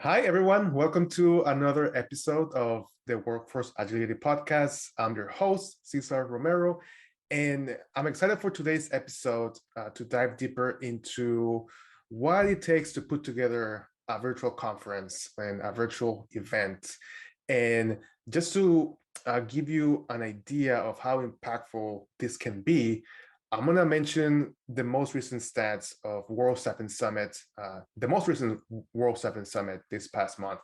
Hi, everyone. Welcome to another episode of the Workforce Agility Podcast. I'm your host, Cesar Romero, and I'm excited for today's episode to dive deeper into what it takes to put together a virtual conference and a virtual event. And just to give you an idea of how impactful this can be, I'm going to mention the most recent stats of World Staffing Summit, the most recent World Staffing Summit this past month.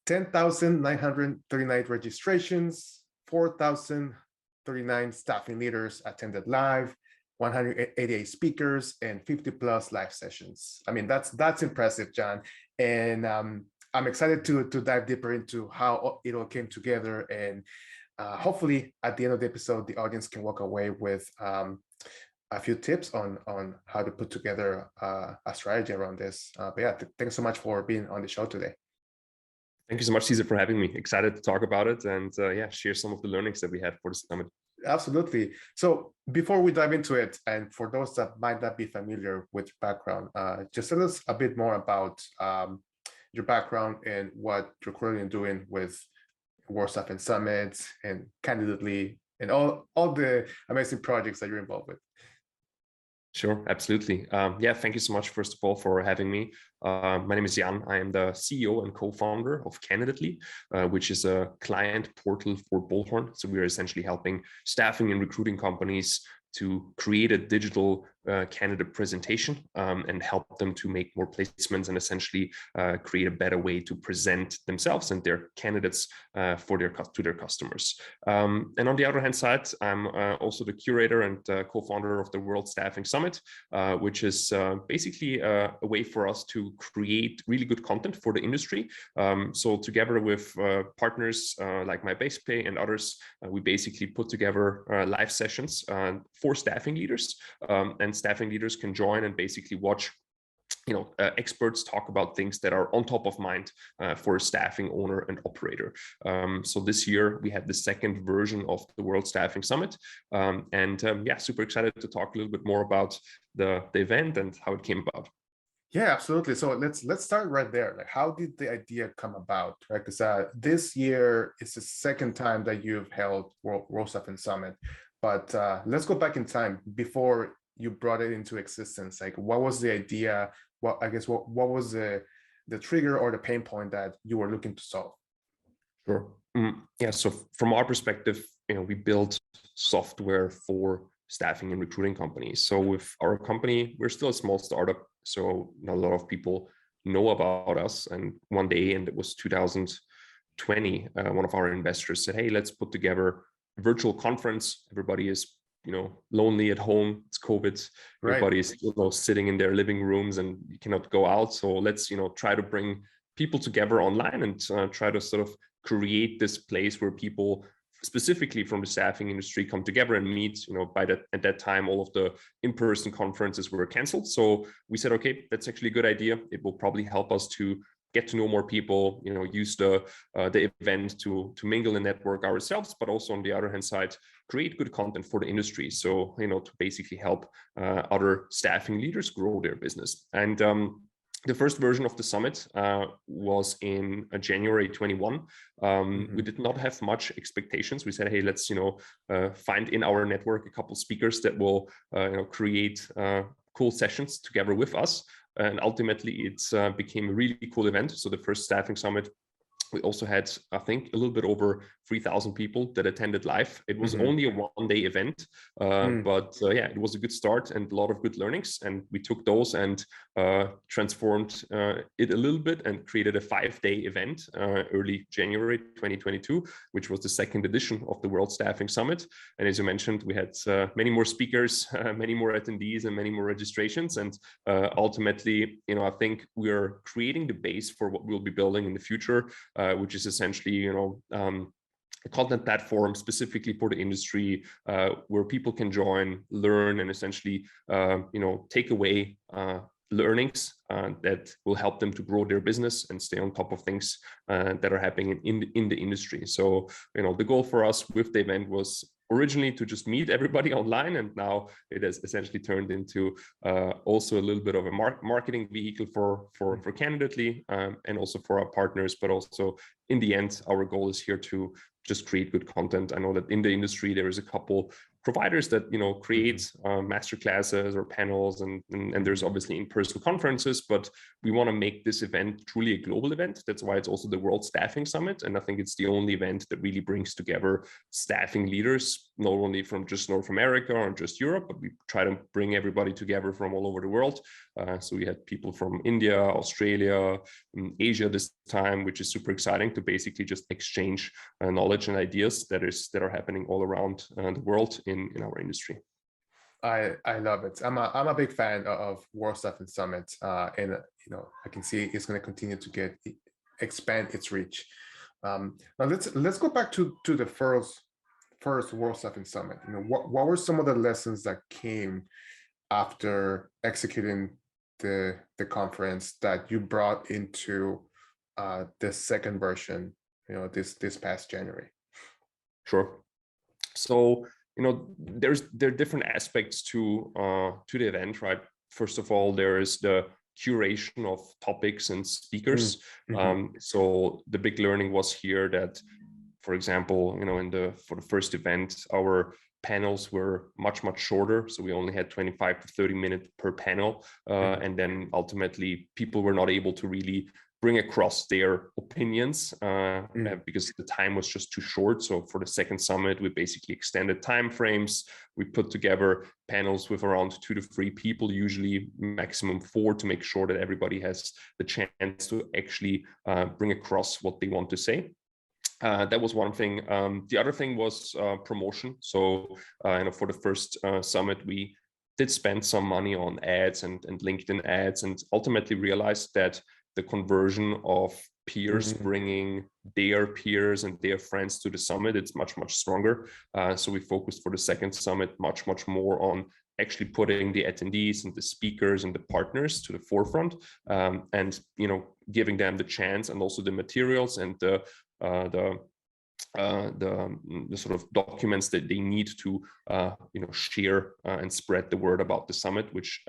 10,939 registrations, 4,039 staffing leaders attended live, 188 speakers, and 50 plus live sessions. I mean, that's impressive, John. And I'm excited to dive deeper into how it all came together, and hopefully at the end of the episode, the audience can walk away with a few tips on how to put together a strategy around this. But yeah, thanks so much for being on the show today. Thank you so much, Cesar, for having me. Excited to talk about it and share some of the learnings that we had for the summit. Absolutely. So before we dive into it, and for those that might not be familiar with your background, just tell us a bit more about your background and what you're currently doing with World Staffing Summit and Candidly and all the amazing projects that you're involved with. Sure, absolutely. Thank you so much, first of all, for having me. My name is Jan. I am the CEO and co-founder of Candidly, which is a client portal for Bullhorn. So we are essentially helping staffing and recruiting companies to create a digital candidate presentation and help them to make more placements and essentially create a better way to present themselves and their candidates to their customers. And on the other hand side, I'm also the curator and co-founder of the World Staffing Summit, which is basically a way for us to create really good content for the industry. So together with partners like MyBasePay and others, we basically put together live sessions for staffing leaders, and staffing leaders can join and basically watch experts talk about things that are on top of mind for a staffing owner and operator. So this year we had the second version of the World Staffing Summit, super excited to talk a little bit more about the event and how it came about. Yeah, absolutely. So let's start right there. Like, how did the idea come about? Right, because this year is the second time that you've held World Staffing Summit. But let's go back in time before you brought it into existence. Like, what was the idea? What was the trigger or the pain point that you were looking to solve? Sure. So from our perspective, we build software for staffing and recruiting companies. So with our company, we're still a small startup. So not a lot of people know about us. And one day, and it was 2020, one of our investors said, "Hey, let's put together a virtual conference. Everybody is lonely at home. It's COVID. Right. Everybody is sitting in their living rooms and you cannot go out. So let's try to bring people together online and try to sort of create this place where people specifically from the staffing industry come together and meet." At that time, all of the in-person conferences were canceled. So we said, okay, that's actually a good idea. It will probably help us to get to know more people, use the event to mingle and network ourselves, but also on the other hand side, create good content for the industry. So, to basically help other staffing leaders grow their business. And the first version of the summit was in January 21. We did not have much expectations. We said, hey, let's find in our network a couple speakers that will create cool sessions together with us. And ultimately, it became a really cool event. So the first staffing summit, we also had, I think, a little bit over 3,000 people that attended live. It was only a one-day event, but it was a good start and a lot of good learnings. And we took those and transformed it a little bit and created a 5-day event early January 2022, which was the second edition of the World Staffing Summit. And as you mentioned, we had many more speakers, many more attendees, and many more registrations. And ultimately, I think we're creating the base for what we'll be building in the future, which is essentially, a content platform specifically for the industry, where people can join, learn, and essentially, take away learnings that will help them to grow their business and stay on top of things that are happening in the industry. So, the goal for us with the event was originally to just meet everybody online, and now it has essentially turned into also a little bit of a marketing vehicle for Candidly, and also for our partners. But also in the end, our goal is here to just create good content. I know that in the industry there is a couple providers that create master classes or panels, and there's obviously in-person conferences, but we want to make this event truly a global event. That's why it's also the World Staffing Summit, and I think it's the only event that really brings together staffing leaders, not only from just North America or just Europe, but we try to bring everybody together from all over the world. So we had people from India, Australia, Asia this time, which is super exciting to basically just exchange knowledge and ideas that are happening all around the world in our industry. I love it. I'm a big fan of World Staffing Summit, and I can see it's going to continue to expand its reach. Now let's go back to the first World Staffing Summit. What were some of the lessons that came after executing the conference that you brought into the second version, this past January? Sure. So there are different aspects to the event, right? First of all, there is the curation of topics and speakers. So the big learning was here that, for example, for the first event, our panels were much shorter, so we only had 25 to 30 minutes per panel, and then ultimately people were not able to really bring across their opinions because the time was just too short. So for the second summit, we basically extended time frames. We put together panels with around 2 to 3 people, usually maximum 4, to make sure that everybody has the chance to actually bring across what they want to say. That was one thing. The other thing was promotion. So for the first summit, we did spend some money on ads and LinkedIn ads, and ultimately realized that the conversion of peers bringing their peers and their friends to the summit, it's much stronger. So we focused for the second summit much more on actually putting the attendees and the speakers and the partners to the forefront, and giving them the chance and also the materials and the sort of documents that they need to share and spread the word about the summit, which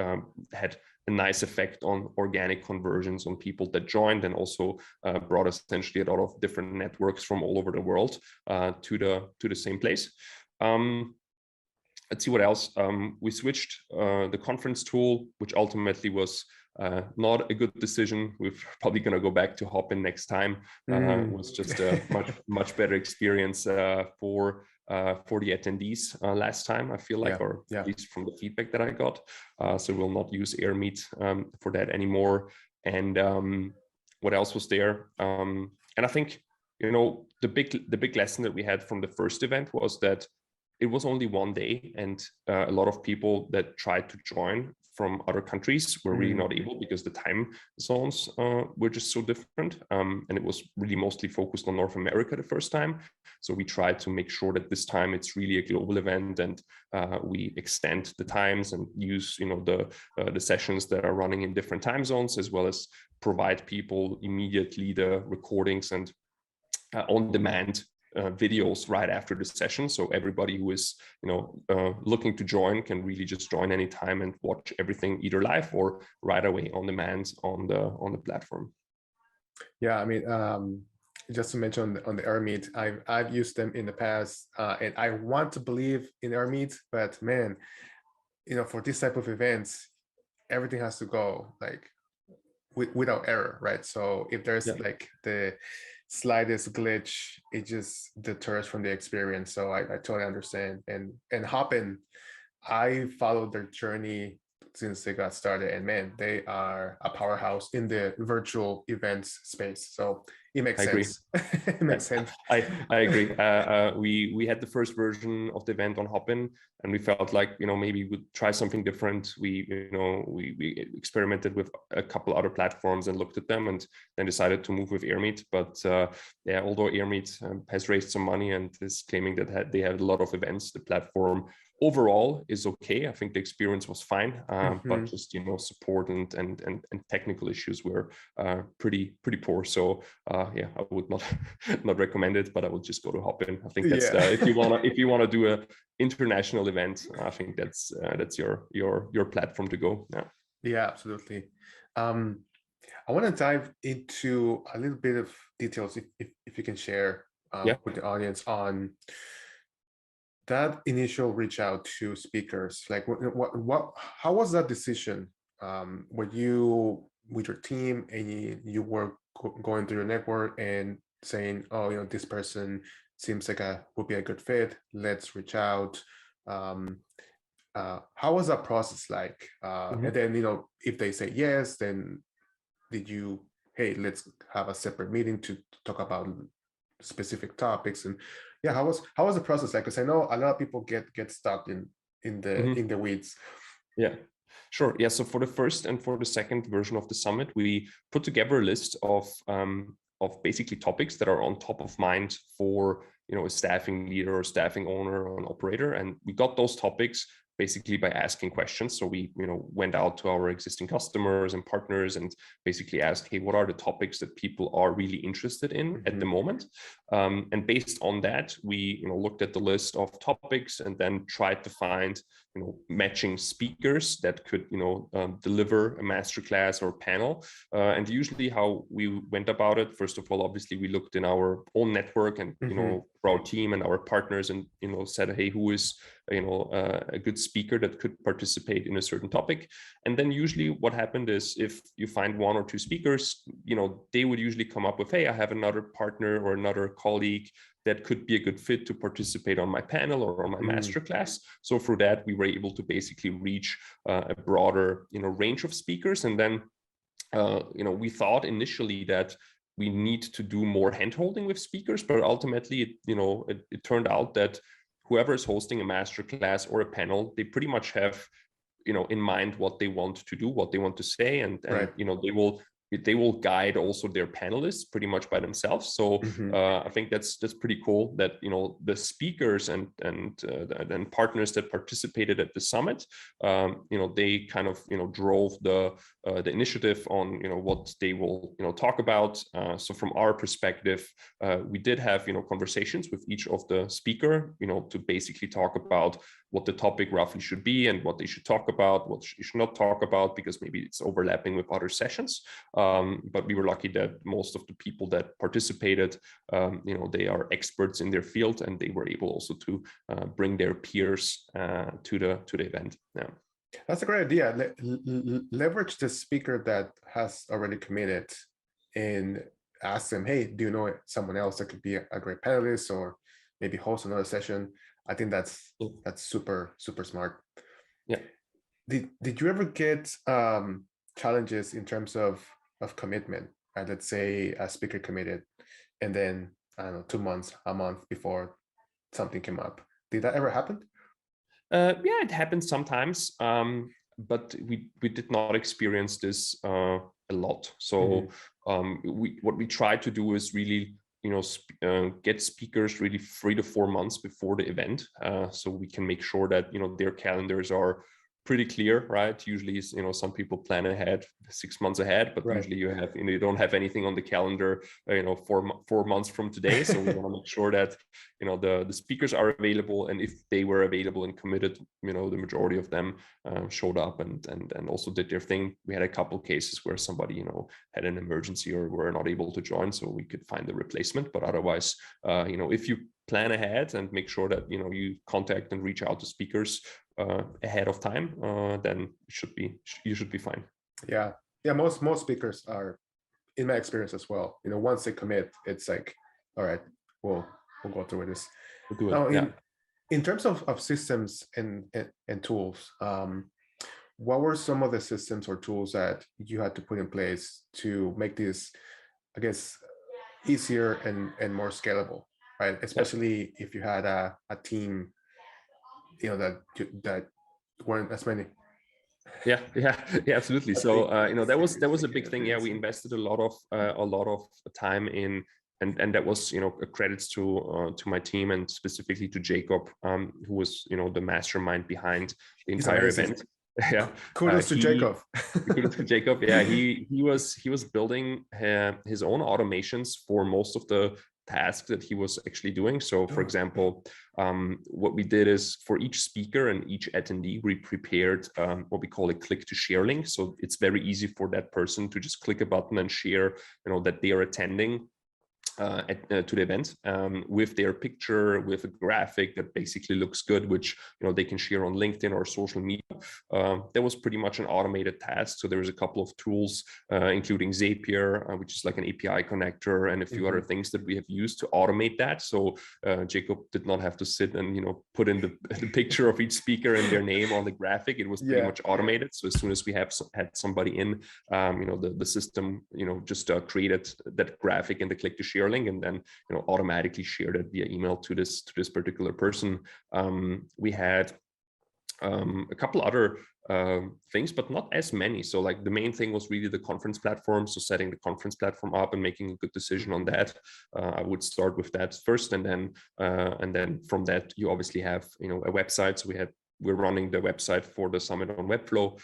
had a nice effect on organic conversions on people that joined, and also brought essentially a lot of different networks from all over the world to the same place. Let's see what else. We switched the conference tool, which ultimately was not a good decision. We're probably going to go back to Hopin next time. It was just a much better experience for the attendees last time, I feel like, or at least from the feedback that I got. So we'll not use AirMeet for that anymore. And what else was there? And I think the big lesson that we had from the first event was that it was only one day, and a lot of people that tried to join from other countries were really not able, because the time zones were just so different. And it was really mostly focused on North America the first time. So we tried to make sure that this time it's really a global event, and we extend the times and use the sessions that are running in different time zones, as well as provide people immediately the recordings and on-demand videos right after the session, so everybody who is looking to join can really just join anytime and watch everything either live or right away on demand on the platform. Yeah, I mean, just to mention on the AirMeet, I've used them in the past, and I want to believe in AirMeet, but man, for this type of events, everything has to go like without error, right? So if there's like the slightest glitch, it just deters from the experience. So I totally understand. And Hopin, I followed their journey since they got started, and man, they are a powerhouse in the virtual events space. So it makes sense. It makes sense. I agree. We had the first version of the event on Hopin, and we felt like maybe we'd try something different. We experimented with a couple other platforms and looked at them, and then decided to move with AirMeet. But although AirMeet has raised some money and is claiming that they have a lot of events, the platform overall is okay. I think the experience was fine, but Mhm. just support and technical issues were pretty poor. So yeah, I would not not recommend it, but I would just go to Hopin. I think that's Yeah. if you wanna do a international event, I think that's your platform to go. Yeah. Yeah, absolutely. I want to dive into a little bit of details, if you can share Yeah. with the audience on that initial reach out to speakers. Like, how was that decision? Were you with your team and you were going through your network and saying, oh, this person seems like would be a good fit. Let's reach out. Um, how was that process like? And then, if they say yes, then did you, hey, let's have a separate meeting to talk about specific topics? And yeah, how was the process like? Because I know a lot of people get stuck in the weeds. Yeah, sure. Yeah, so for the first and for the second version of the summit, we put together a list of basically topics that are on top of mind for a staffing leader or staffing owner or an operator, and we got those topics basically by asking questions. So we went out to our existing customers and partners and basically asked, hey, what are the topics that people are really interested in at the moment? And based on that, we looked at the list of topics and then tried to find matching speakers that could deliver a masterclass or panel. And usually how we went about it, first of all, obviously we looked in our own network and for our team and our partners and said, hey, who is a good speaker that could participate in a certain topic. And then usually what happened is if you find one or two speakers, they would usually come up with, hey, I have another partner or another colleague that could be a good fit to participate on my panel or on my masterclass. So through that, we were able to basically reach a broader range of speakers. And then we thought initially that we need to do more handholding with speakers, but ultimately it turned out that whoever is hosting a masterclass or a panel, they pretty much have in mind what they want to do, what they want to say, and Right. they will guide also their panelists pretty much by themselves. So I think that's pretty cool that the speakers and partners that participated at the summit, they kind of drove the initiative on what they will talk about. So from our perspective, we did have conversations with each of the speaker to basically talk about what the topic roughly should be and what they should talk about, what you should not talk about, because maybe it's overlapping with other sessions. But we were lucky that most of the people that participated, they are experts in their field, and they were able also to bring their peers to the event. Yeah. That's a great idea. Leverage the speaker that has already committed and ask them, hey, do you know someone else that could be a great panelist or maybe host another session? I think that's super smart. Yeah. Did you ever get challenges in terms of commitment? Let's say a speaker committed, and then I don't know, 2 months, a month before something came up. Did that ever happen? Yeah, it happens sometimes, but we did not experience this a lot. So what we try to do is really get speakers really 3 to 4 months before the event, so we can make sure that their calendars are pretty clear, right? Usually, some people plan ahead 6 months ahead, but usually you don't have anything on the calendar, 4 months from today. So we want to make sure that the speakers are available, and if they were available and committed, the majority of them showed up and also did their thing. We had a couple cases where somebody had an emergency or were not able to join, so we could find a replacement. But otherwise, if you plan ahead and make sure that you contact and reach out to speakers ahead of time, then you should be fine. Yeah, most speakers are, in my experience as well, once they commit, it's like, all right, we'll go through with this. We'll do it. Now, in terms of systems and tools, what were some of the systems or tools that you had to put in place to make this, I guess, easier and more scalable, right? Especially if you had a team, that weren't as many. Yeah, absolutely. So that was a big thing. Yeah, we invested a lot of time in and that was, credits to my team, and specifically to Jacob, who was, the mastermind behind the He's entire amazing. event. Yeah, Kudos to Jacob. Kudos to Jacob. Yeah, he was building his own automations for most of the tasks that he was actually doing. So, for example, what we did is for each speaker and each attendee, we prepared what we call a click to share link. So it's very easy for that person to just click a button and share, that they are attending to the event with their picture, with a graphic that basically looks good, which they can share on LinkedIn or social media. That was pretty much an automated task. So there was a couple of tools, including Zapier, which is like an API connector, and a few other things that we have used to automate that. So Jacob did not have to sit and put in the picture of each speaker and their name on the graphic. It was pretty much automated. So as soon as we had somebody in, the system just created that graphic in the click to share link, and then automatically shared it via email to this particular person. We had a couple other things, but not as many. So like the main thing was really the conference platform. So setting the conference platform up and making a good decision on that. I would start with that first, and then from that you obviously have a website. So we're running the website for the summit on Webflow,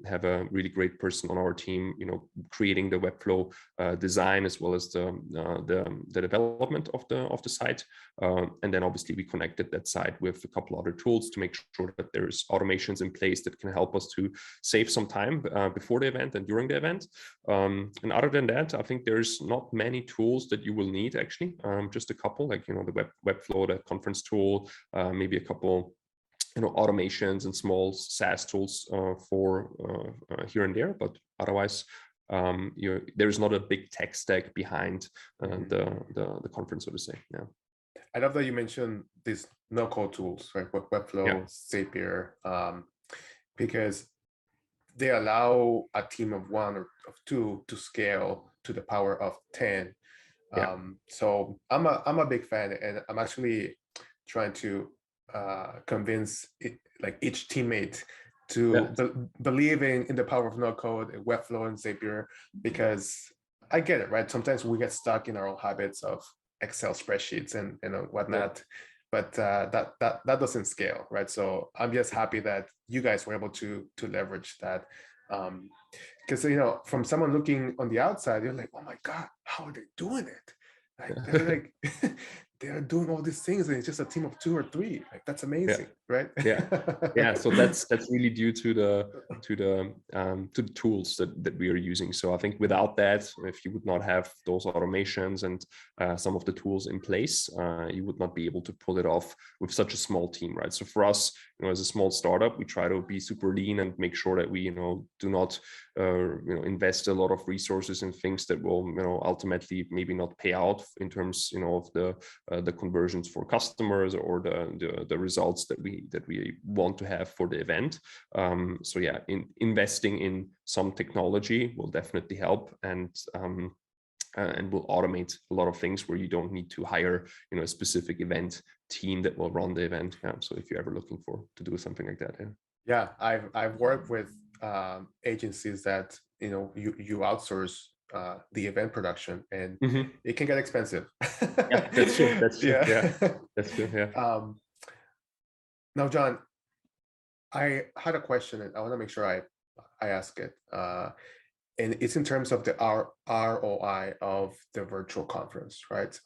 have a really great person on our team, creating the Webflow design as well as the development of the site. And then obviously we connected that site with a couple other tools to make sure that there's automations in place that can help us to save some time before the event and during the event. And other than that, I think there's not many tools that you will need actually, just a couple, like, the Webflow, the conference tool, maybe a couple automations and small SaaS tools for here and there, but otherwise, there's not a big tech stack behind the conference, so to say. Yeah, I love that you mentioned these no-code tools, right? Webflow, Zapier, because they allow a team of one or of two to scale to the power of 10. So I'm a big fan, and I'm actually trying to convince each teammate to believe in the power of no code, Webflow and Zapier, because I get it, right? Sometimes we get stuck in our own habits of Excel spreadsheets and whatnot, but that doesn't scale, right? So I'm just happy that you guys were able to leverage that, because from someone looking on the outside, you're like, oh my God, how are they doing it? They're like they're doing all these things, and it's just a team of 2 or 3. Like, that's amazing, right? Yeah. So that's really due to the tools that we are using. So I think without that, if you would not have those automations and some of the tools in place, you would not be able to pull it off with such a small team, right? So for us, as a small startup, we try to be super lean and make sure that we do not invest a lot of resources in things that will ultimately maybe not pay out in terms of the conversions for customers or the results that we want to have for the event. So yeah, investing in some technology will definitely help, and will automate a lot of things where you don't need to hire a specific event team that will run the event. So if you're ever looking to do something like that, I've worked with agencies that you outsource the event production, and it can get expensive. Yeah, that's true. That's true. Yeah, that's true. Yeah. Now, John, I had a question, and I want to make sure I ask it. And it's in terms of the ROI of the virtual conference, right?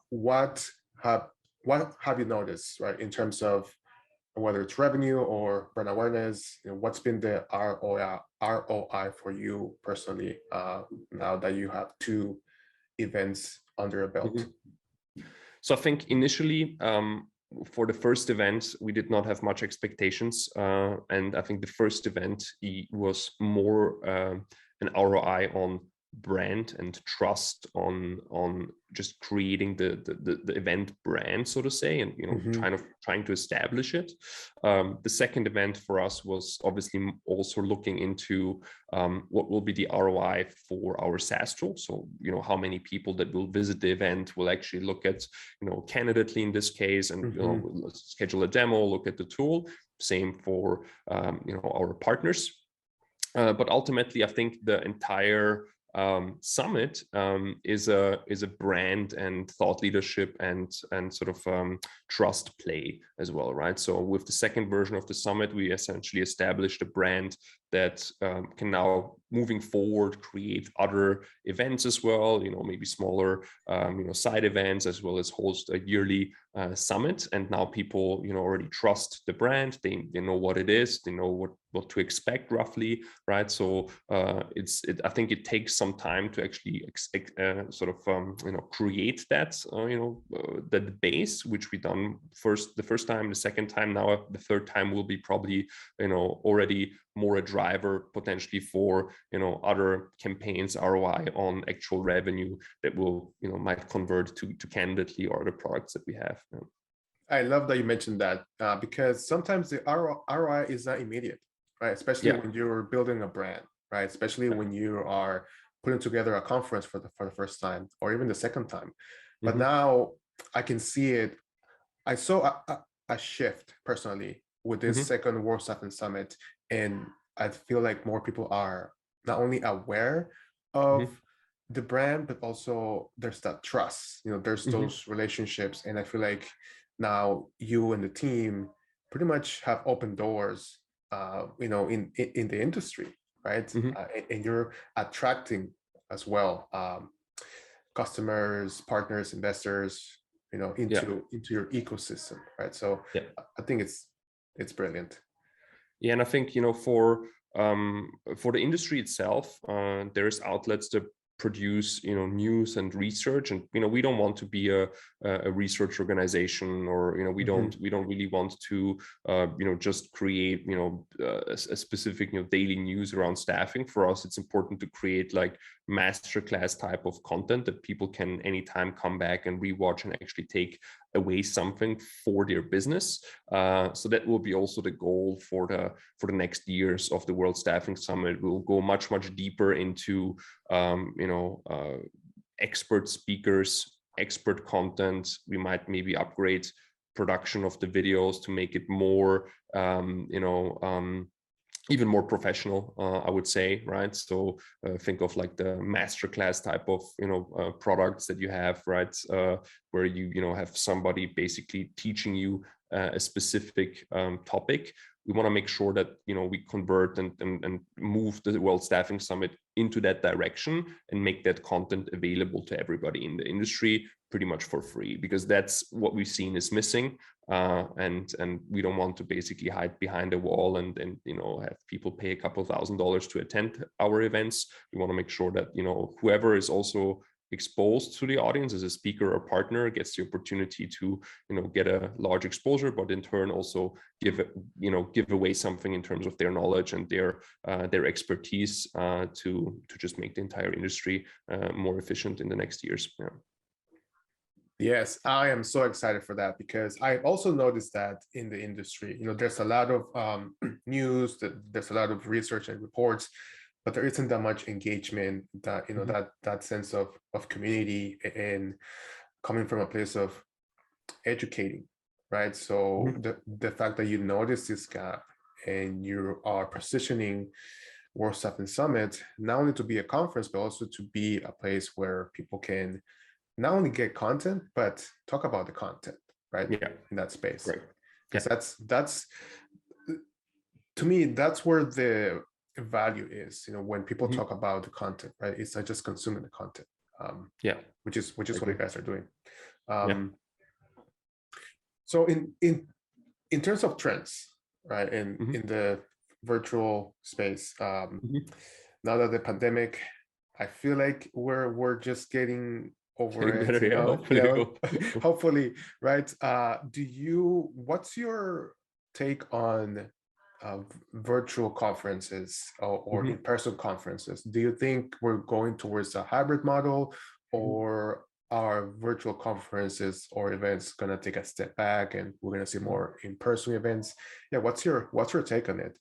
What have you noticed, right, in terms of whether it's revenue or brand awareness? What's been the ROI for you personally, now that you have 2 events under a belt? So I think initially, for the first event, we did not have much expectations, and I think the first event was more an ROI on brand and trust on just creating the event brand, so to say, and trying to establish it. The second event for us was obviously also looking into what will be the ROI for our SaaS tool. So how many people that will visit the event will actually look at candidately in this case, and schedule a demo, look at the tool. Same for our partners. But ultimately, I think the entire Summit is a brand and thought leadership and sort of trust play as well, right? So with the second version of the summit, we essentially established a brand that can now, moving forward, create other events as well, maybe smaller side events, as well as host a yearly summit. And now people already trust the brand. They know what it is, they know what to expect roughly, right? So I think it takes some time to actually sort of create that that base, which we done the first time, the second time. Now the third time will be probably already more a driver potentially for other campaigns ROI on actual revenue that will might convert to candidly or the products that we have. I love that you mentioned that because sometimes the ROI is not immediate, right? Especially when you're building a brand, right? Especially when you are putting together a conference for the first time or even the second time. But now I can see it. I saw a shift personally with this second World Staffing Summit, and I feel like more people are not only aware of the brand, but also there's that trust. There's those relationships, and I feel like now you and the team pretty much have open doors, in the industry, right? And you're attracting as well customers, partners, investors, into your ecosystem, right? So I think it's brilliant. Yeah, and I think for the industry itself, there's outlets that produce news and research, and we don't want to be a research organization, or we don't really want to just create a specific daily news around staffing. For us, it's important to create like masterclass type of content that people can anytime come back and rewatch and actually take away something for their business. So that will be also the goal for the next years of the World Staffing Summit. We'll go much deeper into expert speakers, expert content. We might maybe upgrade production of the videos to make it more even more professional, I would say, right? So think of like the masterclass type of products that you have, right? Where you have somebody basically teaching you a specific topic. We want to make sure that we convert and move the World Staffing Summit into that direction and make that content available to everybody in the industry pretty much for free, because that's what we've seen is missing. And we don't want to basically hide behind a wall and have people pay a couple $1,000s to attend our events. We want to make sure that whoever is also exposed to the audience as a speaker or partner gets the opportunity to get a large exposure, but in turn also give away something in terms of their knowledge and their expertise to just make the entire industry more efficient in the next years. Yes, I am so excited for that, because I also noticed that in the industry, there's a lot of news, there's a lot of research and reports, but there isn't that much engagement, that that sense of community, and coming from a place of educating, right? So the fact that you notice this gap and you are positioning World Staffing Summit not only to be a conference, but also to be a place where people can not only get content, but talk about the content, right? In that space. Right. Because that's to me, that's where the value is, when people talk about the content, right? It's not just consuming the content. Which is what you guys are doing. So in terms of trends, right? In the virtual space, now that the pandemic, I feel like we're just getting over it. Hopefully, right? What's your take on virtual conferences or in-person conferences? Do you think we're going towards a hybrid model, or are virtual conferences or events going to take a step back and we're going to see more in-person events? What's your take on it?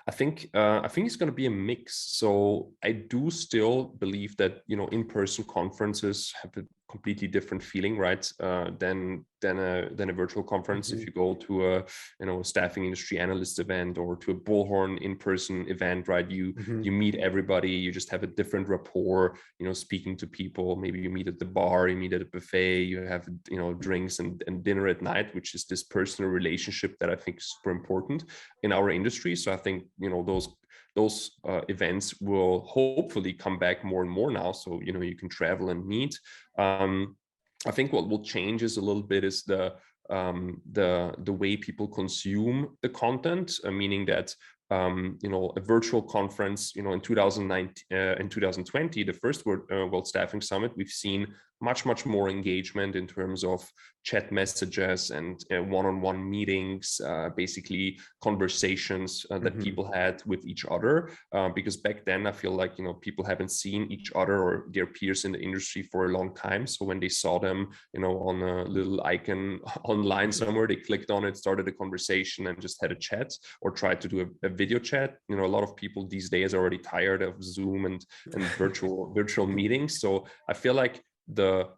I think it's going to be a mix. So I do still believe that in-person conferences have a completely different feeling, right? Than a virtual conference. If you go to a staffing industry analyst event or to a Bullhorn in-person event, right? You meet everybody. You just have a different rapport. Speaking to people. Maybe you meet at the bar, you meet at a buffet, you have drinks and dinner at night, which is this personal relationship that I think is super important in our industry. So I think those events will hopefully come back more and more now. So you can travel and meet. I think what will change is a little bit is the way people consume the content, meaning that a virtual conference, in 2019, in 2020, the first World Staffing Summit, we've seen much more engagement in terms of chat messages and one-on-one meetings, basically conversations that people had with each other. Because back then, I feel like people haven't seen each other or their peers in the industry for a long time. So when they saw them, on a little icon online somewhere, they clicked on it, started a conversation, and just had a chat or tried to do a video chat. A lot of people these days are already tired of Zoom and virtual meetings. So I feel like the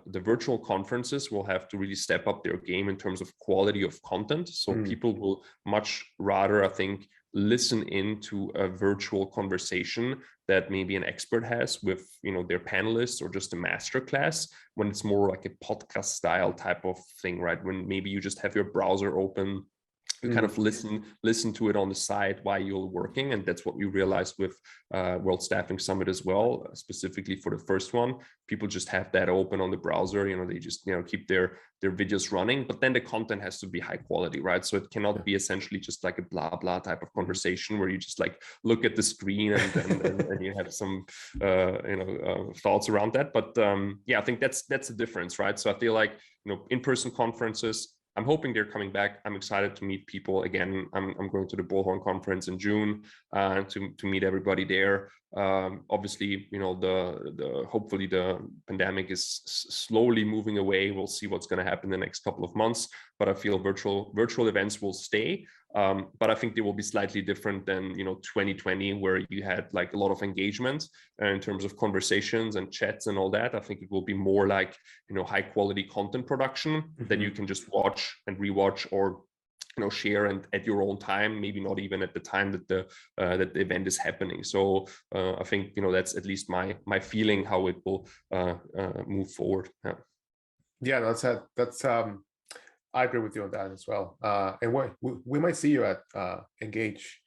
virtual conferences will have to really step up their game in terms of quality of content. So people will much rather, I think, listen into a virtual conversation that maybe an expert has with their panelists or just a master class, when it's more like a podcast style type of thing, right? When maybe you just have your browser open, you kind of listen to it on the side while you're working. And that's what we realized with World Staffing Summit as well, specifically for the first one. People just have that open on the browser, they just keep their videos running, but then the content has to be high quality, right? So it cannot be essentially just like a blah blah type of conversation where you just like look at the screen and you have some thoughts around that. But I think that's the difference, right? So I feel like in-person conferences, I'm hoping they're coming back. I'm excited to meet people again. I'm going to the Bullhorn conference in June to meet everybody there. Obviously, hopefully the pandemic is slowly moving away. We'll see what's going to happen in the next couple of months. But I feel virtual events will stay. But I think they will be slightly different than 2020, where you had like a lot of engagement in terms of conversations and chats and all that. I think it will be more like high quality content production that you can just watch and rewatch or share and at your own time, maybe not even at the time that the event is happening. So I think that's at least my feeling how it will move forward. Yeah, that's I agree with you on that as well. And we might see you at Engage,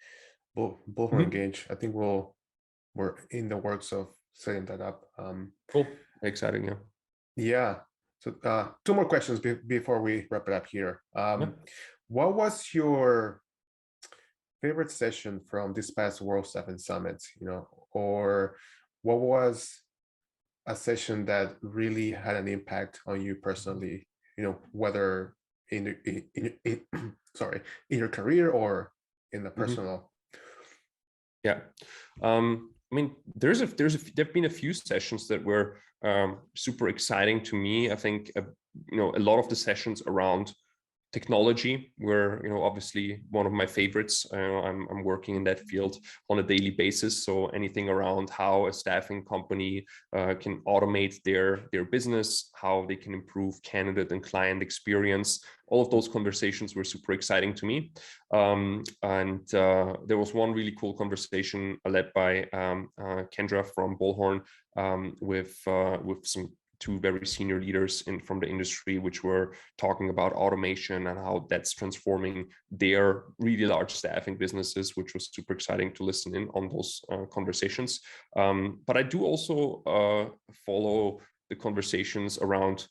Bullhorn Engage. I think we're in the works of setting that up. Cool, exciting, yeah. Yeah. So 2 more questions before we wrap it up here. What was your favorite session from this past World Staffing Summit? Or what was a session that really had an impact on you personally? Whether in your career or in the personal. Yeah. I mean, there've been a few sessions that were super exciting to me. I think a lot of the sessions around technology were obviously one of my favorites. I'm working in that field on a daily basis, so anything around how a staffing company can automate their business, how they can improve candidate and client experience, all of those conversations were super exciting to me. And there was one really cool conversation led by Kendra from Bullhorn with some 2 very senior leaders from the industry, which were talking about automation and how that's transforming their really large staffing businesses, which was super exciting to listen in on those conversations. But I do also follow the conversations around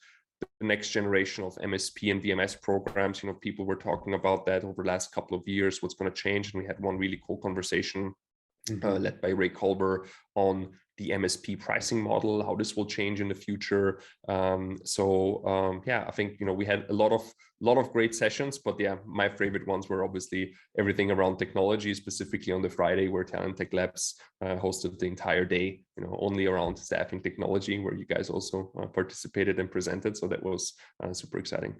the next generation of MSP and VMS programs. People were talking about that over the last couple of years, what's going to change. And we had one really cool conversation led by Ray Culber on the MSP pricing model, how this will change in the future. I think we had a lot of great sessions, but yeah, my favorite ones were obviously everything around technology, specifically on the Friday where Talent Tech Labs hosted the entire day, only around staffing technology, where you guys also participated and presented. So that was super exciting.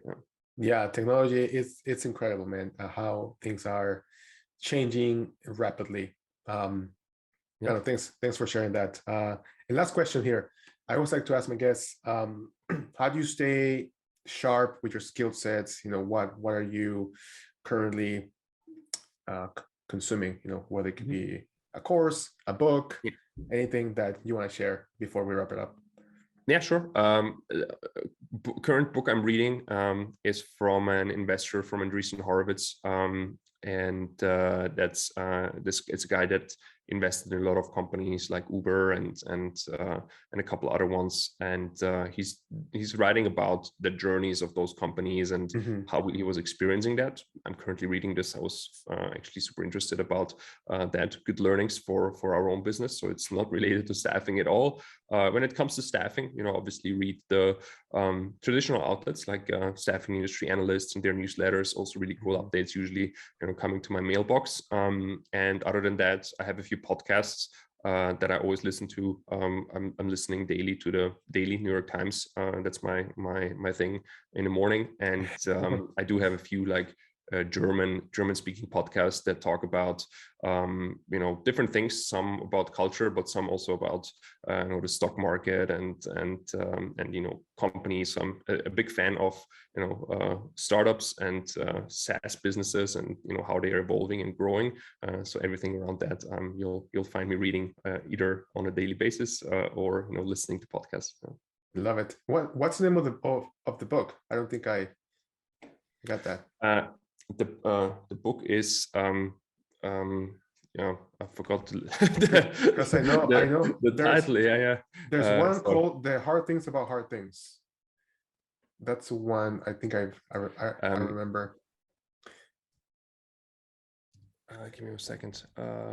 Yeah, technology it's incredible, man. How things are changing rapidly. Thanks for sharing that. And last question here. I always like to ask my guests, how do you stay sharp with your skill sets? What are you currently consuming? Whether it could be a course, a book, Yeah. anything that you want to share before we wrap it up. Yeah, sure. Current book I'm reading is from an investor from Andreessen Horowitz, and that's it's a guy that invested in a lot of companies like Uber and a couple other ones, and he's writing about the journeys of those companies and how he was experiencing that. I'm currently reading this. I was actually super interested about that. Good learnings for our own business. So it's not related to staffing at all. When it comes to staffing, obviously read the traditional outlets like staffing industry analysts and their newsletters. Also really cool updates usually coming to my mailbox. And other than that, I have a few podcasts that I always listen to. I'm listening daily to the Daily New York Times. That's my thing in the morning. And I do have a few like German speaking podcasts that talk about different things, some about culture, but some also about the stock market and companies. I'm a big fan of startups and SaaS businesses and how they are evolving and growing. So everything around that, you'll find me reading either on a daily basis or listening to podcasts. Love it. What's the name of the book? I don't think I got that. The book is I forgot because I know the title. There's one called The Hard Things About Hard Things. That's one I think I remember. Give me a second.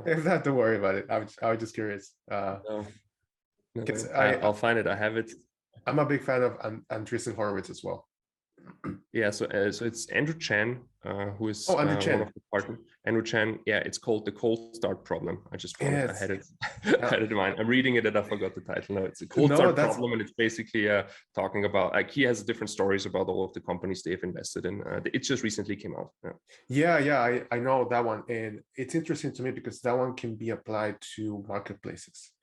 If not, don't worry about it. I was just curious. No, I'll find it. I have it. I'm a big fan of Andreessen Horowitz as well. Yeah, so it's Andrew Chan, who is Andrew Chan. one of the partners. Andrew Chan, yeah, it's called The Cold Start Problem. I just found it. I had it had it in mind. I'm reading it and I forgot the title. No, it's a cold start problem, and it's basically talking about like he has different stories about all of the companies they've invested in. It just recently came out. Yeah, I know that one, and it's interesting to me because that one can be applied to marketplaces.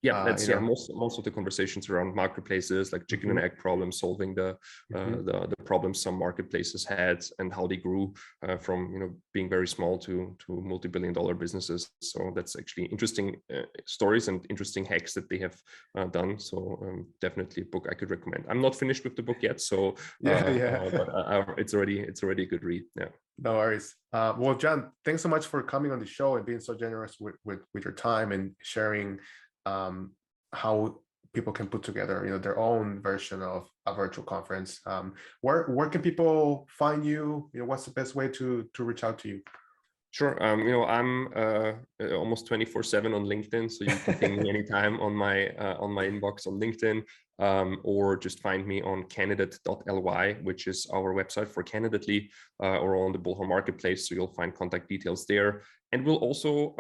Yeah, that's most of the conversations around marketplaces, like chicken and egg problem, solving the problems some marketplaces had and how they grew from being very small to multi-billion-dollar businesses. So that's actually interesting stories and interesting hacks that they have done. So definitely a book I could recommend. I'm not finished with the book yet, so but it's already a good read. Yeah. No worries. Well, John, thanks so much for coming on the show and being so generous with your time and sharing how people can put together their own version of a virtual conference. Where can people find you? What's the best way to reach out to you? Sure. I'm almost 24/7 on LinkedIn, so you can ping me anytime on my inbox on LinkedIn, or just find me on candidate.ly, which is our website for Candidately, or on the Bullhorn Marketplace. So you'll find contact details there. And we'll also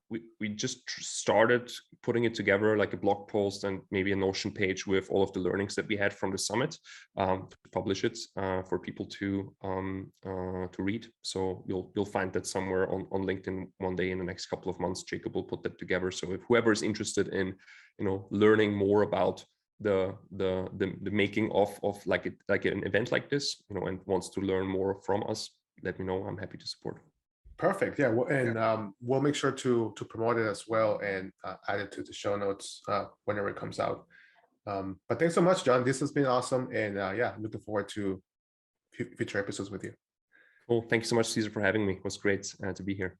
we just started putting it together like a blog post and maybe a Notion page with all of the learnings that we had from the summit, to publish it for people to read. So you'll find that somewhere on LinkedIn one day in the next couple of months. Jacob will put that together. So if whoever is interested in learning more about the making of like an event like this, and wants to learn more from us, let me know. I'm happy to support. Perfect. Yeah. Well, and we'll make sure to promote it as well and add it to the show notes whenever it comes out. But thanks so much, John. This has been awesome. And looking forward to future episodes with you. Cool. Thank you so much, Cesar, for having me. It was great to be here.